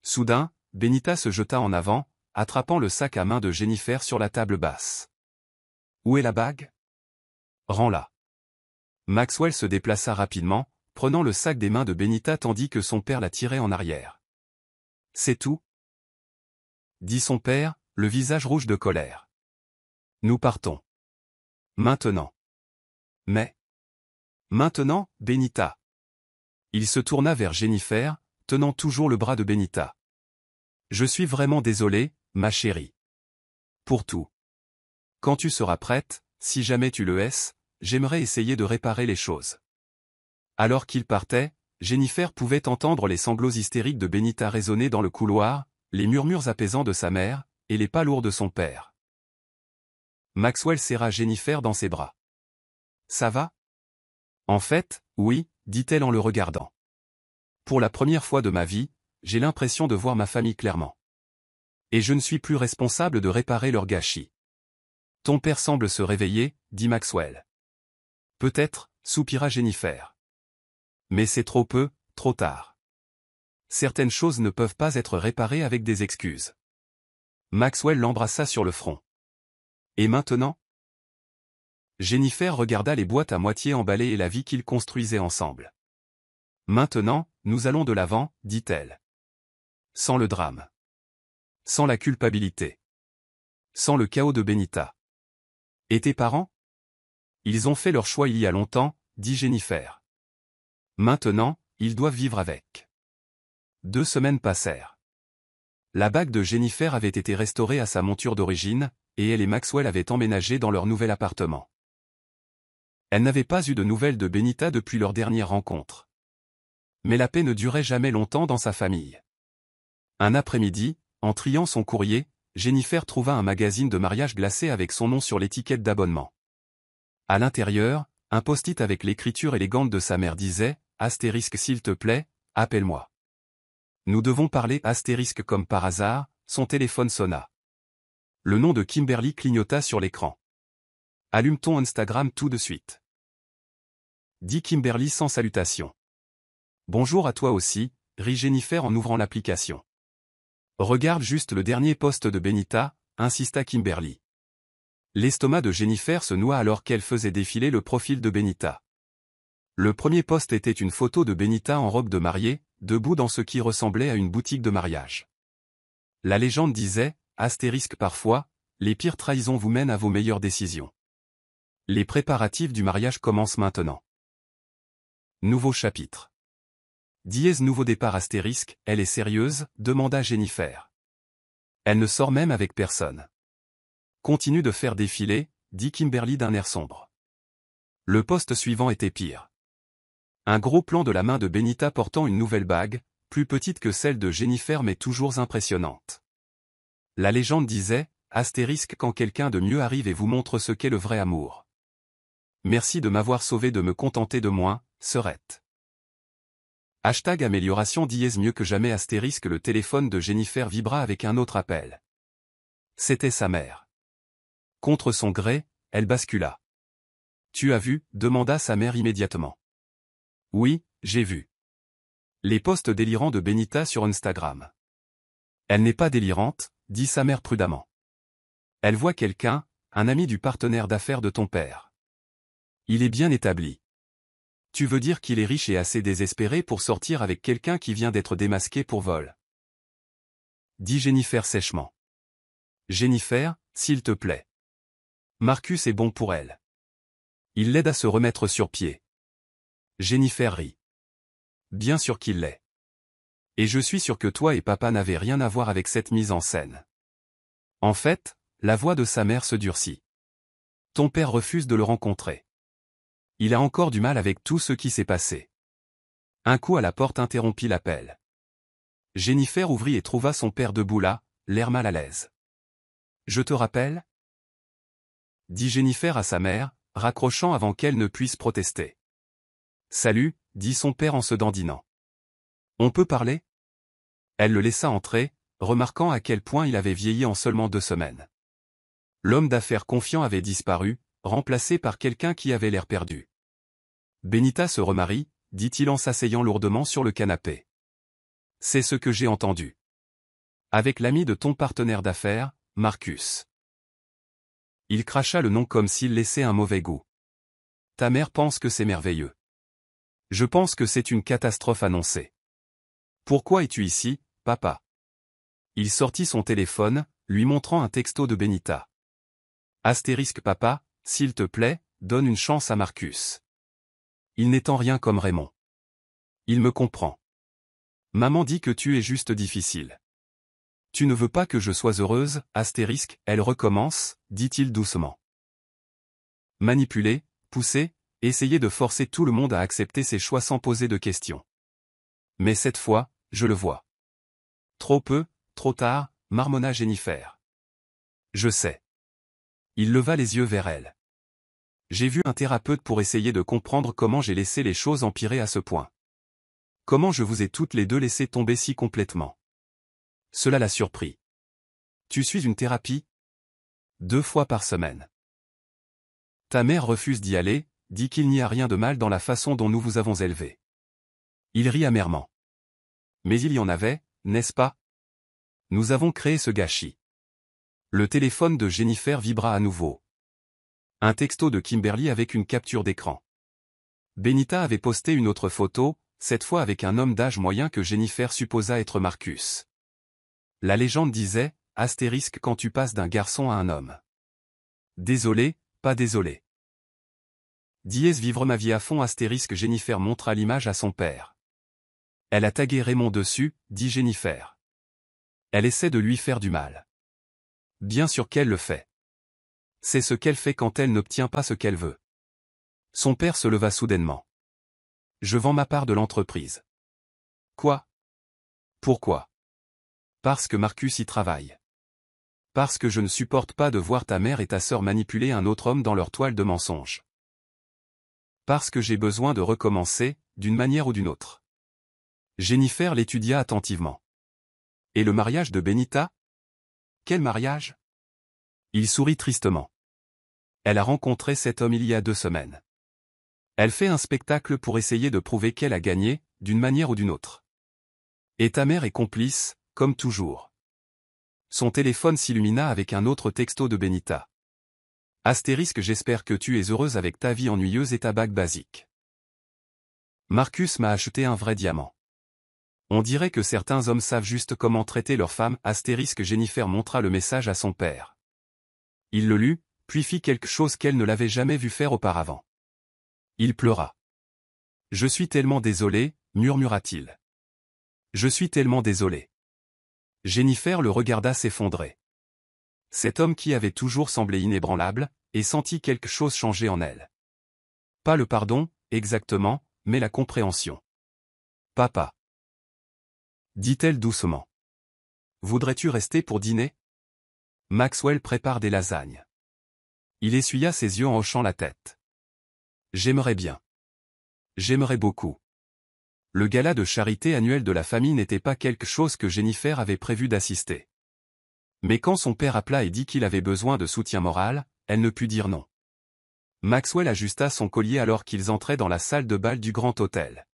Soudain, Benita se jeta en avant, attrapant le sac à main de Jennifer sur la table basse. Où est la bague? Rends-la. Maxwell se déplaça rapidement, prenant le sac des mains de Benita tandis que son père la tirait en arrière. C'est tout? Dit son père, le visage rouge de colère. Nous partons. Maintenant. Mais. Maintenant, Benita. Il se tourna vers Jennifer, tenant toujours le bras de Benita. Je suis vraiment désolé, ma chérie. Pour tout. Quand tu seras prête, si jamais tu le es, j'aimerais essayer de réparer les choses. Alors qu'il partait, Jennifer pouvait entendre les sanglots hystériques de Benita résonner dans le couloir, les murmures apaisants de sa mère, et les pas lourds de son père. Maxwell serra Jennifer dans ses bras. Ça va? En fait, oui, dit-elle en le regardant. Pour la première fois de ma vie, j'ai l'impression de voir ma famille clairement. Et je ne suis plus responsable de réparer leur gâchis. Ton père semble se réveiller, dit Maxwell. Peut-être, soupira Jennifer. Mais c'est trop peu, trop tard. Certaines choses ne peuvent pas être réparées avec des excuses. Maxwell l'embrassa sur le front. Et maintenant? Jennifer regarda les boîtes à moitié emballées et la vie qu'ils construisaient ensemble. Maintenant, nous allons de l'avant, dit-elle. Sans le drame. Sans la culpabilité. Sans le chaos de Benita. Et tes parents? Ils ont fait leur choix il y a longtemps, dit Jennifer. Maintenant, ils doivent vivre avec. 2 semaines passèrent. La bague de Jennifer avait été restaurée à sa monture d'origine, et elle et Maxwell avaient emménagé dans leur nouvel appartement. Elle n'avait pas eu de nouvelles de Benita depuis leur dernière rencontre. Mais la paix ne durait jamais longtemps dans sa famille. Un après-midi, en triant son courrier, Jennifer trouva un magazine de mariage glacé avec son nom sur l'étiquette d'abonnement. À l'intérieur, un post-it avec l'écriture élégante de sa mère disait « Astérisque s'il te plaît, appelle-moi ». Nous devons parler astérisque comme par hasard, son téléphone sonna. Le nom de Kimberly clignota sur l'écran. Allume ton Instagram tout de suite. Dit Kimberly sans salutation. Bonjour à toi aussi, rit Jennifer en ouvrant l'application. Regarde juste le dernier post de Benita, insista Kimberly. L'estomac de Jennifer se noua alors qu'elle faisait défiler le profil de Benita. Le premier post était une photo de Benita en robe de mariée, debout dans ce qui ressemblait à une boutique de mariage. La légende disait, astérisque parfois, les pires trahisons vous mènent à vos meilleures décisions. Les préparatifs du mariage commencent maintenant. Nouveau chapitre. Dièse nouveau départ astérisque, elle est sérieuse, demanda Jennifer. Elle ne sort même avec personne. Continue de faire défiler, dit Kimberly d'un air sombre. Le poste suivant était pire. Un gros plan de la main de Benita portant une nouvelle bague, plus petite que celle de Jennifer mais toujours impressionnante. La légende disait, astérisque quand quelqu'un de mieux arrive et vous montre ce qu'est le vrai amour. Merci de m'avoir sauvé de me contenter de moins, Serette. Hashtag amélioration dièse mieux que jamais astérisque le téléphone de Jennifer vibra avec un autre appel. C'était sa mère. Contre son gré, elle bascula. Tu as vu, demanda sa mère immédiatement. Oui, j'ai vu. Les posts délirants de Benita sur Instagram. Elle n'est pas délirante, dit sa mère prudemment. Elle voit quelqu'un, un ami du partenaire d'affaires de ton père. Il est bien établi. Tu veux dire qu'il est riche et assez désespéré pour sortir avec quelqu'un qui vient d'être démasqué pour vol? Dit Jennifer sèchement. Jennifer, s'il te plaît. Marcus est bon pour elle. Il l'aide à se remettre sur pied. Jennifer rit. Bien sûr qu'il l'est. Et je suis sûr que toi et papa n'avaient rien à voir avec cette mise en scène. En fait, la voix de sa mère se durcit. Ton père refuse de le rencontrer. Il a encore du mal avec tout ce qui s'est passé. Un coup à la porte interrompit l'appel. Jennifer ouvrit et trouva son père debout là, l'air mal à l'aise. « Je te rappelle ?» dit Jennifer à sa mère, raccrochant avant qu'elle ne puisse protester. « Salut » dit son père en se dandinant. « On peut parler ?» Elle le laissa entrer, remarquant à quel point il avait vieilli en seulement 2 semaines. L'homme d'affaires confiant avait disparu, remplacé par quelqu'un qui avait l'air perdu. « Benita se remarie » dit-il en s'asseyant lourdement sur le canapé. « C'est ce que j'ai entendu. Avec l'ami de ton partenaire d'affaires, Marcus. » Il cracha le nom comme s'il laissait un mauvais goût. « Ta mère pense que c'est merveilleux. Je pense que c'est une catastrophe annoncée. Pourquoi es-tu ici, papa ?» Il sortit son téléphone, lui montrant un texto de Benita. « Papa, s'il te plaît, donne une chance à Marcus. Il n'est en rien comme Raymond. Il me comprend. Maman dit que tu es juste difficile. Tu ne veux pas que je sois heureuse, elle recommence, dit-il doucement. Manipuler, pousser, essayer de forcer tout le monde à accepter ses choix sans poser de questions. Mais cette fois, je le vois. Trop peu, trop tard, marmonna Jennifer. Je sais. Il leva les yeux vers elle. J'ai vu un thérapeute pour essayer de comprendre comment j'ai laissé les choses empirer à ce point. Comment je vous ai toutes les deux laissé tomber si complètement. Cela l'a surpris. Tu suis une thérapie ? 2 fois par semaine. Ta mère refuse d'y aller, dit qu'il n'y a rien de mal dans la façon dont nous vous avons élevés. Il rit amèrement. Mais il y en avait, n'est-ce pas ? Nous avons créé ce gâchis. Le téléphone de Jennifer vibra à nouveau. Un texto de Kimberly avec une capture d'écran. Benita avait posté une autre photo, cette fois avec un homme d'âge moyen que Jennifer supposa être Marcus. La légende disait, * quand tu passes d'un garçon à un homme. Désolé, pas désolé. Dièse vivre ma vie à fond * Jennifer montra l'image à son père. Elle a tagué Raymond dessus, dit Jennifer. Elle essaie de lui faire du mal. Bien sûr qu'elle le fait. C'est ce qu'elle fait quand elle n'obtient pas ce qu'elle veut. Son père se leva soudainement. Je vends ma part de l'entreprise. Quoi ? Pourquoi ? Parce que Marcus y travaille. Parce que je ne supporte pas de voir ta mère et ta sœur manipuler un autre homme dans leur toile de mensonges. Parce que j'ai besoin de recommencer, d'une manière ou d'une autre. Jennifer l'étudia attentivement. Et le mariage de Benita ? Quel mariage ? Il sourit tristement. Elle a rencontré cet homme il y a 2 semaines. Elle fait un spectacle pour essayer de prouver qu'elle a gagné, d'une manière ou d'une autre. Et ta mère est complice, comme toujours. Son téléphone s'illumina avec un autre texto de Benita. * J'espère que tu es heureuse avec ta vie ennuyeuse et ta bague basique. Marcus m'a acheté un vrai diamant. On dirait que certains hommes savent juste comment traiter leur femme. * Jennifer montra le message à son père. Il le lut, puis fit quelque chose qu'elle ne l'avait jamais vu faire auparavant. Il pleura. « Je suis tellement désolé, murmura-t-il. Je suis tellement désolé. » Jennifer le regarda s'effondrer. Cet homme qui avait toujours semblé inébranlable, et sentit quelque chose changer en elle. Pas le pardon, exactement, mais la compréhension. « Papa. » dit-elle doucement. « Voudrais-tu rester pour dîner ? Maxwell prépare des lasagnes. » Il essuya ses yeux en hochant la tête. « J'aimerais bien. J'aimerais beaucoup. » Le gala de charité annuel de la famille n'était pas quelque chose que Jennifer avait prévu d'assister. Mais quand son père appela et dit qu'il avait besoin de soutien moral, elle ne put dire non. Maxwell ajusta son collier alors qu'ils entraient dans la salle de bal du grand hôtel.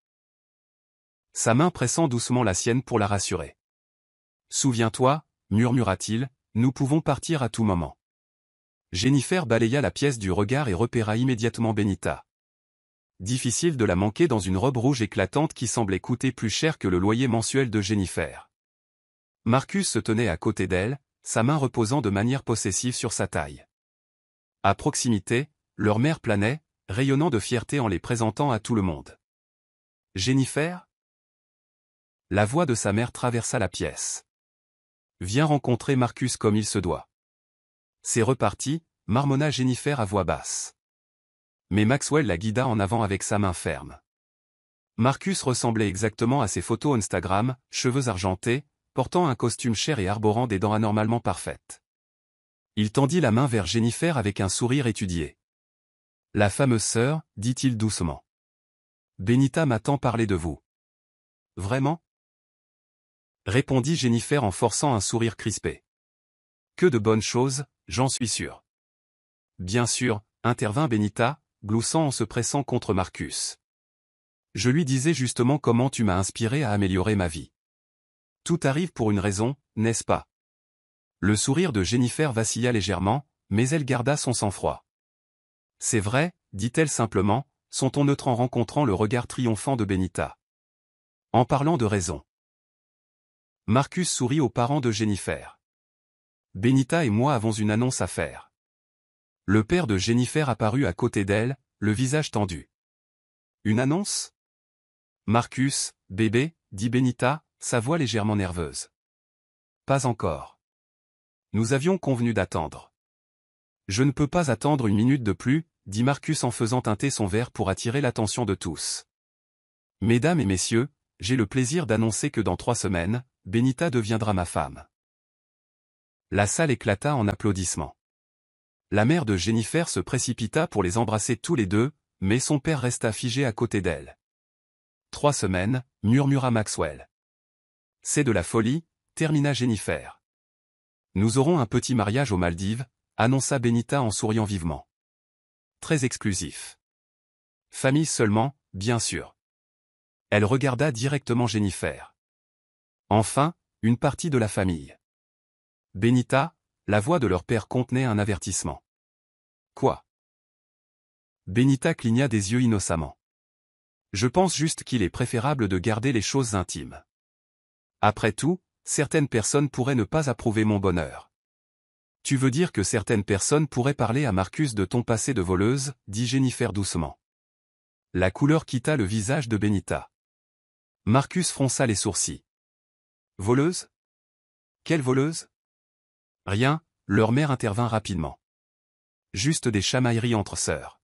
Sa main pressant doucement la sienne pour la rassurer. « Souviens-toi, murmura-t-il, nous pouvons partir à tout moment. » Jennifer balaya la pièce du regard et repéra immédiatement Benita. Difficile de la manquer dans une robe rouge éclatante qui semblait coûter plus cher que le loyer mensuel de Jennifer. Marcus se tenait à côté d'elle, sa main reposant de manière possessive sur sa taille. À proximité, leur mère planait, rayonnant de fierté en les présentant à tout le monde. « Jennifer ?» La voix de sa mère traversa la pièce. « Viens rencontrer Marcus comme il se doit. » C'est reparti, marmonna Jennifer à voix basse. Mais Maxwell la guida en avant avec sa main ferme. Marcus ressemblait exactement à ses photos Instagram, cheveux argentés, portant un costume cher et arborant des dents anormalement parfaites. Il tendit la main vers Jennifer avec un sourire étudié. « La fameuse sœur, dit-il doucement. Benita m'a tant parlé de vous. »« Vraiment ?» répondit Jennifer en forçant un sourire crispé. « Que de bonnes choses, j'en suis sûr. »« Bien sûr, » intervint Benita, gloussant en se pressant contre Marcus. « Je lui disais justement comment tu m'as inspiré à améliorer ma vie. Tout arrive pour une raison, n'est-ce pas ?» Le sourire de Jennifer vacilla légèrement, mais elle garda son sang-froid. « C'est vrai, » dit-elle simplement, son ton neutre en rencontrant le regard triomphant de Benita. « En parlant de raison. » Marcus sourit aux parents de Jennifer. « Benita et moi avons une annonce à faire. » Le père de Jennifer apparut à côté d'elle, le visage tendu. « Une annonce ?» Marcus, bébé, dit Benita, sa voix légèrement nerveuse. « Pas encore. Nous avions convenu d'attendre. »« Je ne peux pas attendre une minute de plus, » dit Marcus en faisant teinter son verre pour attirer l'attention de tous. « Mesdames et messieurs, j'ai le plaisir d'annoncer que dans 3 semaines, Benita deviendra ma femme. » La salle éclata en applaudissements. La mère de Jennifer se précipita pour les embrasser tous les deux, mais son père resta figé à côté d'elle. « 3 semaines, murmura Maxwell. « C'est de la folie, termina Jennifer. « Nous aurons un petit mariage aux Maldives, annonça Benita en souriant vivement. Très exclusif. Famille seulement, bien sûr. » Elle regarda directement Jennifer. Enfin, une partie de la famille. Benita, la voix de leur père contenait un avertissement. Quoi? Benita cligna des yeux innocemment. Je pense juste qu'il est préférable de garder les choses intimes. Après tout, certaines personnes pourraient ne pas approuver mon bonheur. Tu veux dire que certaines personnes pourraient parler à Marcus de ton passé de voleuse, dit Jennifer doucement. La couleur quitta le visage de Benita. Marcus fronça les sourcils. Voleuse? Quelle voleuse? Rien, leur mère intervint rapidement. Juste des chamailleries entre sœurs.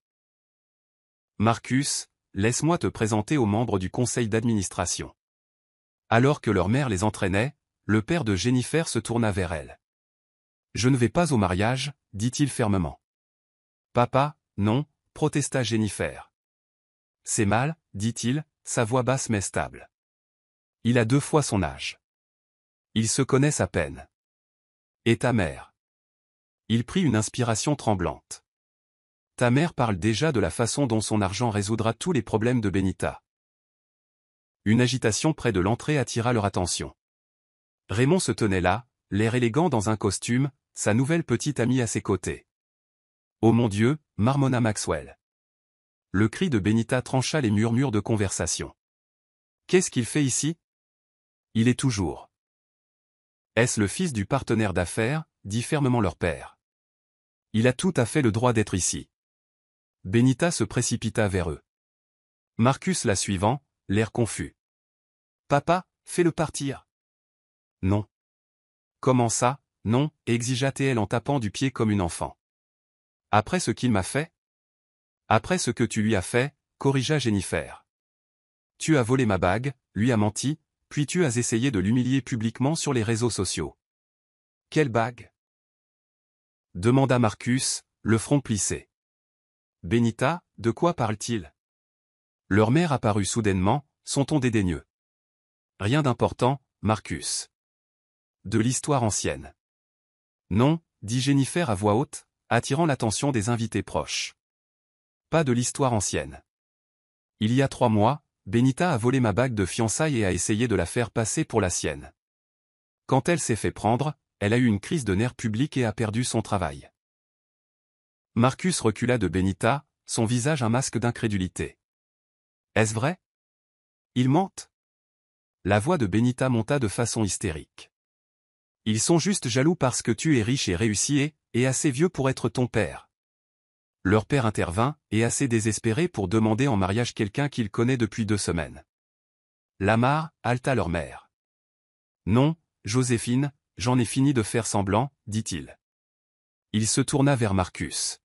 Marcus, laisse-moi te présenter aux membres du conseil d'administration. Alors que leur mère les entraînait, le père de Jennifer se tourna vers elle. Je ne vais pas au mariage, dit-il fermement. Papa, non, protesta Jennifer. C'est mal, dit-il, sa voix basse mais stable. Il a 2 fois son âge. Ils se connaissent à peine. Et ta mère? Il prit une inspiration tremblante. Ta mère parle déjà de la façon dont son argent résoudra tous les problèmes de Benita. Une agitation près de l'entrée attira leur attention. Raymond se tenait là, l'air élégant dans un costume, sa nouvelle petite amie à ses côtés. Oh mon Dieu, marmonna Maxwell. Le cri de Benita trancha les murmures de conversation. Qu'est-ce qu'il fait ici? Il est toujours. Est-ce le fils du partenaire d'affaires, dit fermement leur père. Il a tout à fait le droit d'être ici. Benita se précipita vers eux. Marcus la suivant, l'air confus. Papa, fais-le partir. Non. Comment ça, non, exigea T.L. en tapant du pied comme une enfant. Après ce qu'il m'a fait? Après ce que tu lui as fait, corrigea Jennifer. Tu as volé ma bague, lui as menti, puis tu as essayé de l'humilier publiquement sur les réseaux sociaux. Quelle bague? Demanda Marcus, le front plissé. Benita, de quoi parle-t-il? Leur mère apparut soudainement, son ton dédaigneux. Rien d'important, Marcus. De l'histoire ancienne. Non, dit Jennifer à voix haute, attirant l'attention des invités proches. Pas de l'histoire ancienne. Il y a 3 mois, Benita a volé ma bague de fiançailles et a essayé de la faire passer pour la sienne. Quand elle s'est fait prendre, elle a eu une crise de nerfs publics et a perdu son travail. Marcus recula de Benita, son visage un masque d'incrédulité. Est-ce vrai? Ils mentent? La voix de Benita monta de façon hystérique. Ils sont juste jaloux parce que tu es riche et réussi et assez vieux pour être ton père. Leur père intervint, et assez désespéré pour demander en mariage quelqu'un qu'il connaît depuis 2 semaines. Lamar, haleta leur mère. Non, Joséphine, j'en ai fini de faire semblant, dit-il. Il se tourna vers Marcus.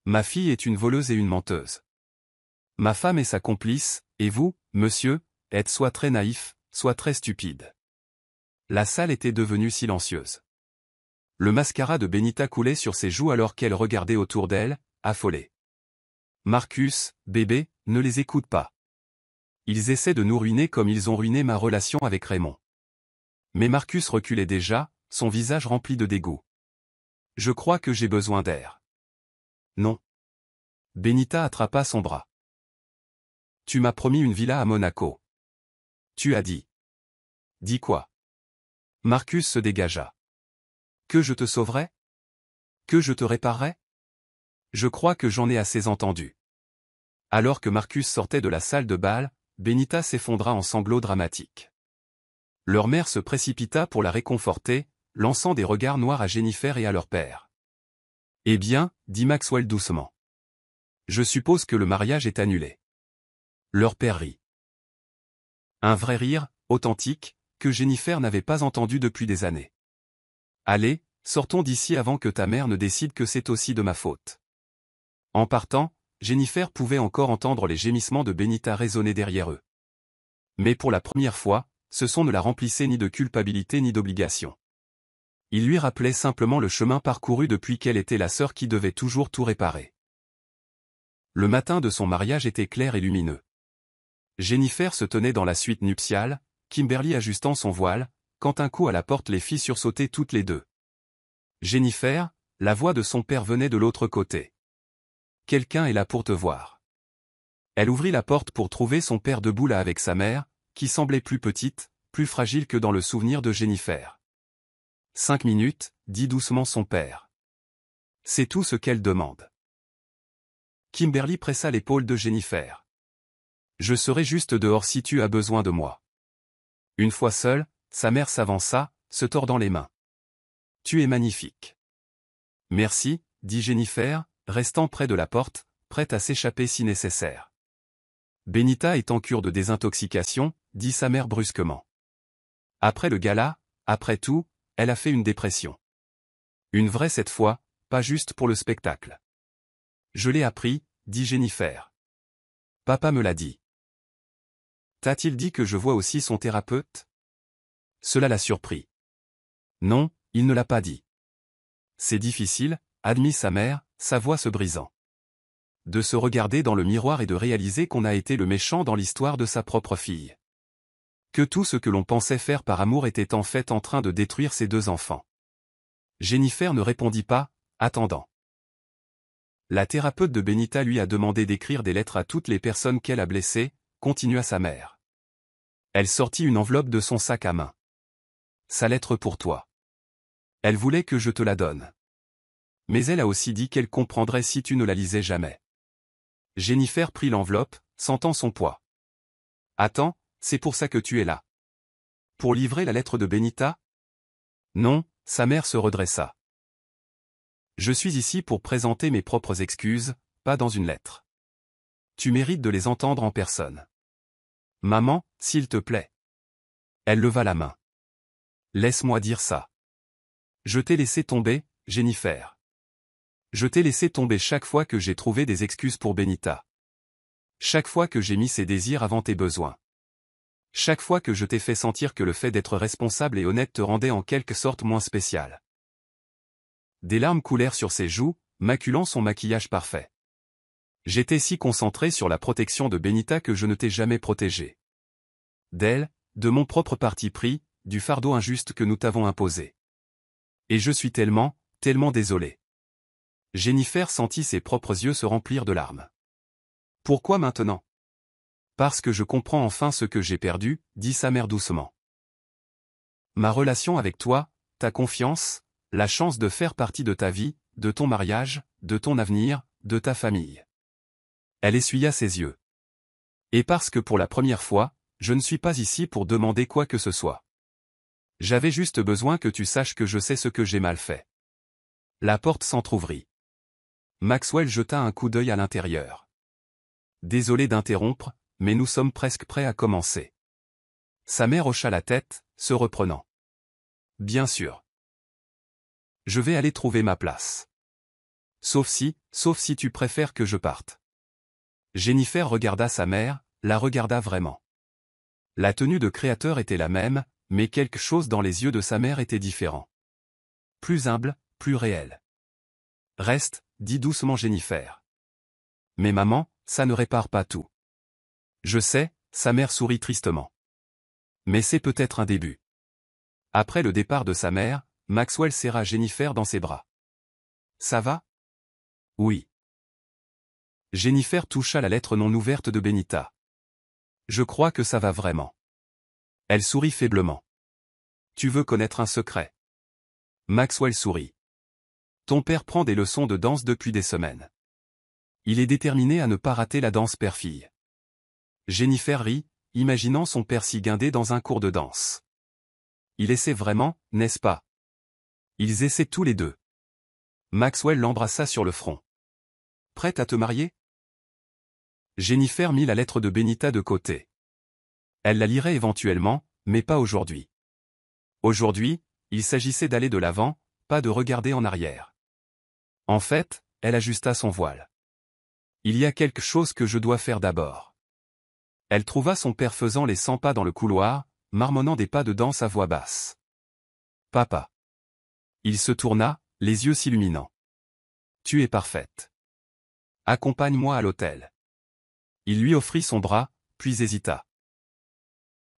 Ma fille est une voleuse et une menteuse. Ma femme est sa complice, et vous, monsieur, êtes soit très naïf, soit très stupide. La salle était devenue silencieuse. Le mascara de Benita coulait sur ses joues alors qu'elle regardait autour d'elle, affolée. Marcus, bébé, ne les écoute pas. Ils essaient de nous ruiner comme ils ont ruiné ma relation avec Raymond. Mais Marcus reculait déjà, son visage rempli de dégoût. Je crois que j'ai besoin d'air. Non. Benita attrapa son bras. Tu m'as promis une villa à Monaco. Tu as dit. Dis quoi? Marcus se dégagea. Que je te sauverai? Que je te réparerai? Je crois que j'en ai assez entendu. Alors que Marcus sortait de la salle de bal, Benita s'effondra en sanglots dramatiques. Leur mère se précipita pour la réconforter, lançant des regards noirs à Jennifer et à leur père. Eh bien, dit Maxwell doucement. Je suppose que le mariage est annulé. Leur père rit. Un vrai rire, authentique, que Jennifer n'avait pas entendu depuis des années. Allez, sortons d'ici avant que ta mère ne décide que c'est aussi de ma faute. En partant, Jennifer pouvait encore entendre les gémissements de Benita résonner derrière eux. Mais pour la première fois, ce son ne la remplissait ni de culpabilité ni d'obligation. Il lui rappelait simplement le chemin parcouru depuis qu'elle était la sœur qui devait toujours tout réparer. Le matin de son mariage était clair et lumineux. Jennifer se tenait dans la suite nuptiale, Kimberly ajustant son voile, quand un coup à la porte les fit sursauter toutes les deux. Jennifer, la voix de son père venait de l'autre côté. Quelqu'un est là pour te voir. Elle ouvrit la porte pour trouver son père debout là avec sa mère, qui semblait plus petite, plus fragile que dans le souvenir de Jennifer. 5 minutes, dit doucement son père. C'est tout ce qu'elle demande. Kimberly pressa l'épaule de Jennifer. Je serai juste dehors si tu as besoin de moi. Une fois seule, sa mère s'avança, se tordant les mains. Tu es magnifique. Merci, dit Jennifer, restant près de la porte, prête à s'échapper si nécessaire. Benita est en cure de désintoxication, dit sa mère brusquement. Après le gala, après tout, elle a fait une dépression. Une vraie cette fois, pas juste pour le spectacle. Je l'ai appris, dit Jennifer. Papa me l'a dit. T'a-t-il dit que je vois aussi son thérapeute? Cela l'a surpris. Non, il ne l'a pas dit. C'est difficile, admit sa mère, sa voix se brisant. De se regarder dans le miroir et de réaliser qu'on a été le méchant dans l'histoire de sa propre fille. Que tout ce que l'on pensait faire par amour était en fait en train de détruire ses 2 enfants. Jennifer ne répondit pas, attendant. La thérapeute de Benita lui a demandé d'écrire des lettres à toutes les personnes qu'elle a blessées, continua sa mère. Elle sortit une enveloppe de son sac à main. Sa lettre pour toi. Elle voulait que je te la donne. Mais elle a aussi dit qu'elle comprendrait si tu ne la lisais jamais. Jennifer prit l'enveloppe, sentant son poids. Attends, c'est pour ça que tu es là. Pour livrer la lettre de Benita? Non, sa mère se redressa. Je suis ici pour présenter mes propres excuses, pas dans une lettre. Tu mérites de les entendre en personne. Maman, s'il te plaît. Elle leva la main. Laisse-moi dire ça. Je t'ai laissé tomber, Jennifer. Je t'ai laissé tomber chaque fois que j'ai trouvé des excuses pour Benita. Chaque fois que j'ai mis ses désirs avant tes besoins. Chaque fois que je t'ai fait sentir que le fait d'être responsable et honnête te rendait en quelque sorte moins spécial. Des larmes coulèrent sur ses joues, maculant son maquillage parfait. J'étais si concentré sur la protection de Benita que je ne t'ai jamais protégé. D'elle, de mon propre parti pris, du fardeau injuste que nous t'avons imposé. Et je suis tellement désolé. Jennifer sentit ses propres yeux se remplir de larmes. Pourquoi maintenant? Parce que je comprends enfin ce que j'ai perdu, dit sa mère doucement. Ma relation avec toi, ta confiance, la chance de faire partie de ta vie, de ton mariage, de ton avenir, de ta famille. Elle essuya ses yeux. Et parce que pour la première fois, je ne suis pas ici pour demander quoi que ce soit. J'avais juste besoin que tu saches que je sais ce que j'ai mal fait. La porte s'entr'ouvrit. Maxwell jeta un coup d'œil à l'intérieur. Désolé d'interrompre, mais nous sommes presque prêts à commencer. Sa mère hocha la tête, se reprenant. Bien sûr. Je vais aller trouver ma place. Sauf si tu préfères que je parte. Jennifer regarda sa mère, la regarda vraiment. La tenue de créateur était la même, mais quelque chose dans les yeux de sa mère était différent. Plus humble, plus réel. Reste, dit doucement Jennifer. Mais maman, ça ne répare pas tout. Je sais, sa mère sourit tristement. Mais c'est peut-être un début. Après le départ de sa mère, Maxwell serra Jennifer dans ses bras. Ça va? Oui. Jennifer toucha la lettre non ouverte de Benita. Je crois que ça va vraiment. Elle sourit faiblement. Tu veux connaître un secret? Maxwell sourit. Ton père prend des leçons de danse depuis des semaines. Il est déterminé à ne pas rater la danse père-fille. Jennifer rit, imaginant son père si guindé dans un cours de danse. Il essaie vraiment, n'est-ce pas? Ils essaient tous les deux. Maxwell l'embrassa sur le front. Prête à te marier? Jennifer mit la lettre de Benita de côté. Elle la lirait éventuellement, mais pas aujourd'hui. Aujourd'hui, il s'agissait d'aller de l'avant, pas de regarder en arrière. En fait, elle ajusta son voile. Il y a quelque chose que je dois faire d'abord. Elle trouva son père faisant les 100 pas dans le couloir, marmonnant des pas de danse à voix basse. Papa. Il se tourna, les yeux s'illuminant. Tu es parfaite. Accompagne-moi à l'hôtel. Il lui offrit son bras, puis hésita.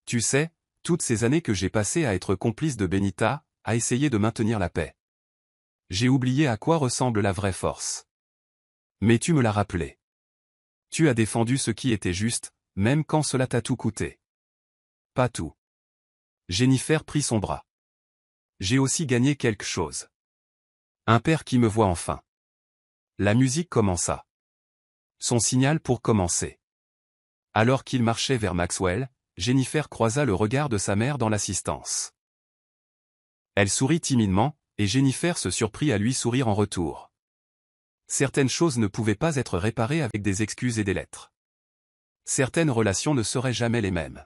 Tu sais, toutes ces années que j'ai passées à être complice de Benita, à essayer de maintenir la paix. J'ai oublié à quoi ressemble la vraie force. Mais tu me l'as rappelé. Tu as défendu ce qui était juste, même quand cela t'a tout coûté. Pas tout. Jennifer prit son bras. J'ai aussi gagné quelque chose. Un père qui me voit enfin. La musique commença. Son signal pour commencer. Alors qu'il marchait vers Maxwell, Jennifer croisa le regard de sa mère dans l'assistance. Elle sourit timidement, et Jennifer se surprit à lui sourire en retour. Certaines choses ne pouvaient pas être réparées avec des excuses et des lettres. Certaines relations ne seraient jamais les mêmes.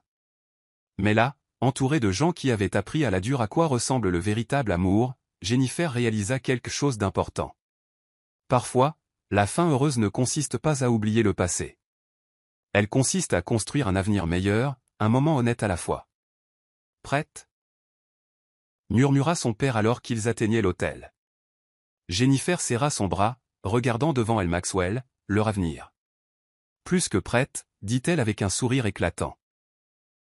Mais là, entourée de gens qui avaient appris à la dure à quoi ressemble le véritable amour, Jennifer réalisa quelque chose d'important. Parfois, la fin heureuse ne consiste pas à oublier le passé. Elle consiste à construire un avenir meilleur, un moment honnête à la fois. Prête? Murmura son père alors qu'ils atteignaient l'hôtel. Jennifer serra son bras, regardant devant elle Maxwell, leur avenir. Plus que prête, dit-elle avec un sourire éclatant.